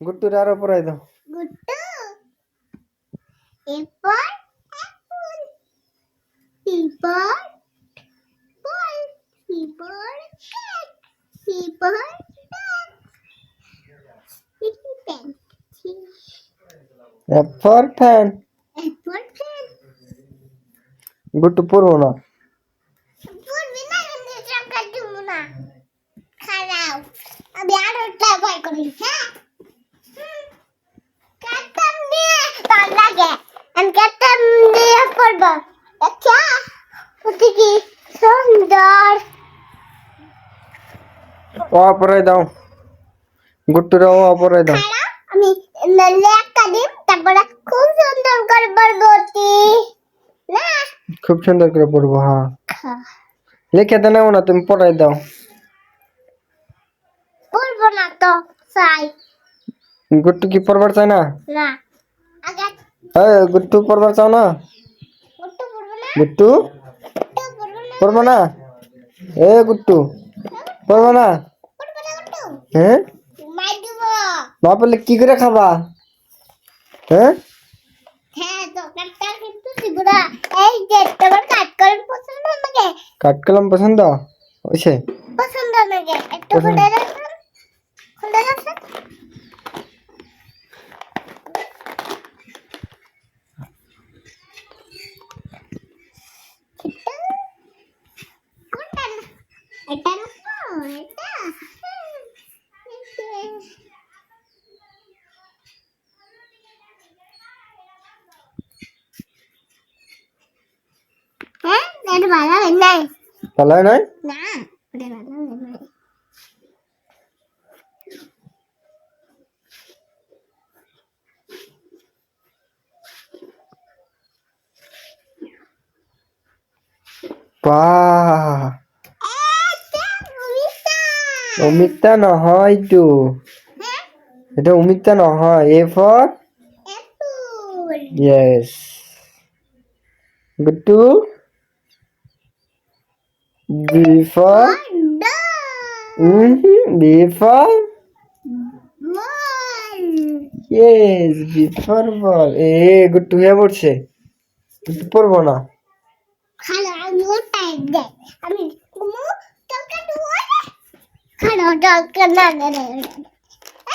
গুট্টুর আরো পড়াই দাও। গুট্টু এরপর অ্যাপল এরপর বল এরপর ক্যাট এরপর পেন এরপর ফ্যান। এরপর ফ্যান গুট্টু পড়বো না। পড়বি না কিন্তু টাকা দিব না খারাপ আমি আরো ট্রাই করি হ্যাঁ কাটতাম দিয়ে ভালো লাগে আমি কাটতাম দিয়ে পড়বো আচ্ছা ওটি কি সুন্দর ও পড়াই দাও। গুট্টুর ও পড়াই দাও। খারাপ আমি লেখা দিম তারপরে খুব সুন্দর করে পড়বো ওটি না খুব সুন্দর করে পড়বো। হ্যাঁ লিখে তো নেও না, তুমি পড়াই দাও। পড়বো না তো চাই গুট্টু কি পড়বার চায় না? না আগে গুট্টু পড়বার চাও না? গুট্টু পড়বো না গুট্টু গুট্টু পড়বো না পড়বো না? গুট্টু পড়বো না? পড়বো না গুট্টু হ্যাঁ মাই দিব না পড়লে কি করে খাবা? হ্যাঁ হ্যাঁ তো কাটটা কিন্তু দিব না এই যে তোমার কাট করে পছন্দ আমাকে কাঠ কলম পছন্দ হয়েছে? পছন্দ আমাকে একটু পছন্দ। খুলে রাখুন খুলে রাখুন কোনটা এটা না এটা হ্যাঁ এটা ভালো হয় নাই ভালো হয় নাই? না এটা ভালো হয় নাই বাহ, এটা অমিতা নহয় তো, হ্যাঁ এটা অমিতা নহয়। A for apple yes. Guttu B for B for yes, B for ball. Guttu হয়ে পড়ছে, গুট্টু পড়বো না। খালো আমি ওটাই দে আমি কুমু তোকে দুয়া খালো তোকে না দে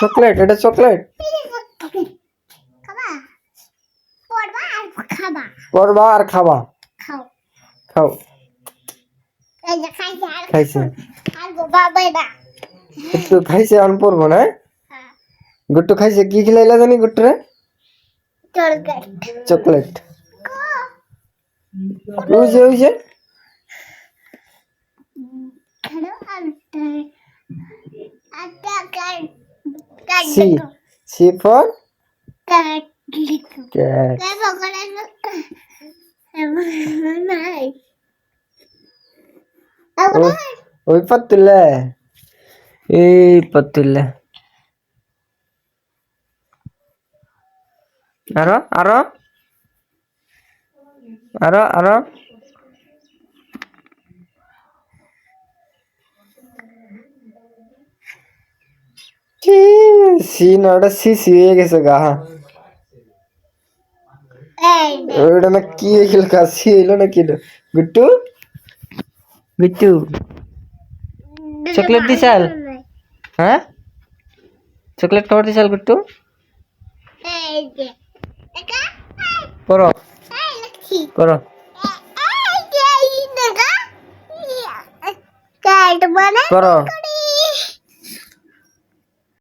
চকলেট, এটা চকলেট। খাবা পড়বা আর খাবা পড়বা আর খাবা। খাও খাও। এই যে খাইছে আর খাইছে আর বাবা বাইদা গুট্টু খাইছে, আমি পড়বো না। হ্যাঁ গুট্টু খাইছে, কি খিলাইলা জানি গুট্টুরে? চলকে চকলেট। ওই যে খালো আর আটা কাট কাট সি, সি ফর কাট লিখো ক্যাট। কাট বকলে নাই ওই পাতুলে, এই পাতুলে। আরো আরো আরো আরো সি না, ওটা সি সি হয়ে গেছে গা। এই ওটা না কি হইল গা, সি হইলো না কি? গুট্টু গুট্টু চকলেট দিছাল? হ্যাঁ চকলেট খাবার দিছাল গুট্টু? এই যে এটা করো এই লক্ষ্মী করো। এই যে এই দেখা কাট মানে করো।